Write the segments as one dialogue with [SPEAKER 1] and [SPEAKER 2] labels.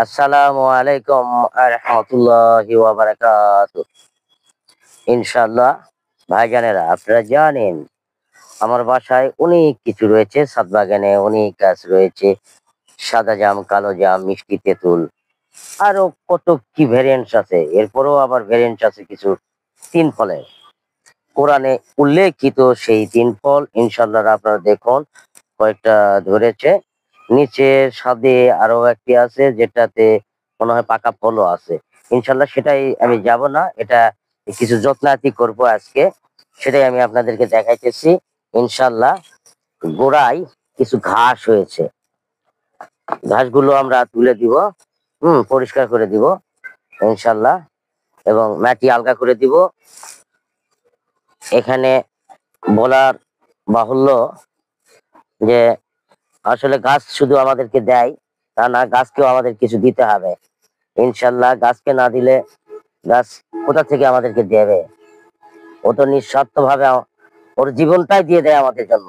[SPEAKER 1] আসসালামু আলাইকুম রাহমাতুল্লাহি ওয়া বারাকাতুহু। ইনশাআল্লাহ ভাইজানেরা, আপনারা জানেন আমার বাসায় অনেক কিছু রয়েছে, ছাদ বাগানে অনেক গাছ রয়েছে। সাদা জাম, কালো জাম, মিষ্টি তেঁতুল, আরো কত কি ভ্যারিয়েন্টস আছে। এরপরেও আবার ভ্যারিয়েন্টস আছে কিছু ৩ ফলের। কোরআনে উল্লেখিত সেই ৩ ফল ইনশাআল্লাহ আপনারা দেখুন কয়েকটা ধরেছে। নিচের ছাদে আরো একটি আছে যেটাতে মনে হয় পাকা ফলও আছে। ইনশাআল্লাহ সেটাই আমি যাব না। এটা কিছু যত্নাতি করব আজকে। সেটাই আমি আপনাদেরকে দেখাইতেছি। ইনশাআল্লাহ গোড়ায় কিছু ঘাস হয়েছে। ঘাসগুলো আমরা তুলে দিব। পরিষ্কার করে দিব ইনশাআল্লাহ, এবং মাটি আলগা করে দিব। এখানে বলার বাহুল্য যে আসলে গাছ শুধু আমাদেরকে দেয় তা না, গাছকেও আমাদের কিছু দিতে হবে। ইনশাল্লাহ গাছকে না দিলে গাছ কোথা থেকে আমাদেরকে দেবে? ও তো নিঃস্বার্থ ভাবে ওর জীবনটাই দিয়ে দেয় আমাদের জন্য,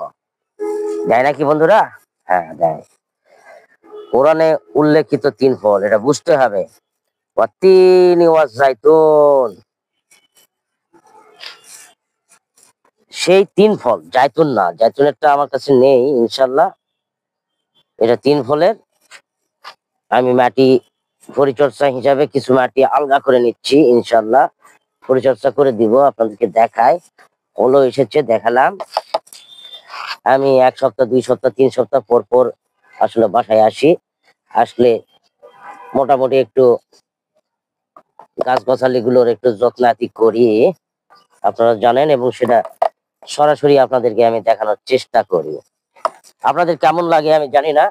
[SPEAKER 1] দেয় নাকি বন্ধুরা? হ্যাঁ, দেয়। কোরআনে উল্লেখিত ৩ ফল, এটা বুঝতে হবে। ওয়াত্তিনি ওয়াজ-জাইতুন, সেই ৩ ফল। জাইতুন না, জাইতুনেরটা আমার কাছে নেই ইনশাল্লাহ। এটা ৩ ফলের। আমি মাটি পরিচর্যা হিসাবে কিছু মাটি আলগা করে নিচ্ছি ইনশাল্লাহ। পরিচর্যা করে দিব, আপনাদেরকে দেখাই। হলো এসেছে, দেখালাম। আমি ১ সপ্তাহ, ২ সপ্তাহ, ৩ সপ্তাহ পর পর আসলে বাসায় আসি। আসলে মোটামুটি একটু গাছ-গাছালি গুলোর একটু যত্নাতি করি, আপনারা জানেন, এবং সেটা সরাসরি আপনাদেরকে আমি দেখানোর চেষ্টা করি। আপনাদের কেমন লাগে আমি জানি না।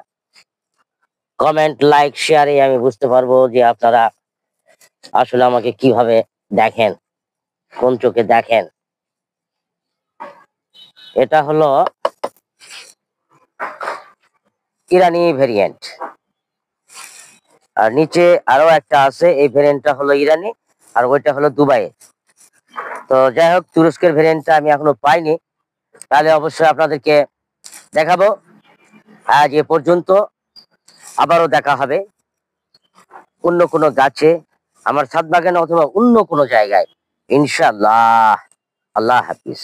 [SPEAKER 1] কমেন্ট, লাইক, শেয়ারে আমি বুঝতে পারবো যে আপনারা আসলে আমাকে কিভাবে দেখেন, কোন চোখে দেখেন। এটা হলো ইরানি ভেরিয়েন্ট, আর নিচে আরো একটা আছে। এই ভেরিয়েন্টটা হলো ইরানি, আর ওইটা হলো দুবাই। তো যাই হোক, তুরস্কের ভেরিয়েন্টটা আমি এখনো পাইনি। তাহলে অবশ্যই আপনাদেরকে দেখাবো। আজ এ পর্যন্ত, আবারও দেখা হবে অন্য কোনো গাছে, আমার ছাদ বাগানে, অথবা অন্য কোনো জায়গায় ইনশাআল্লাহ। আল্লাহ হাফিজ।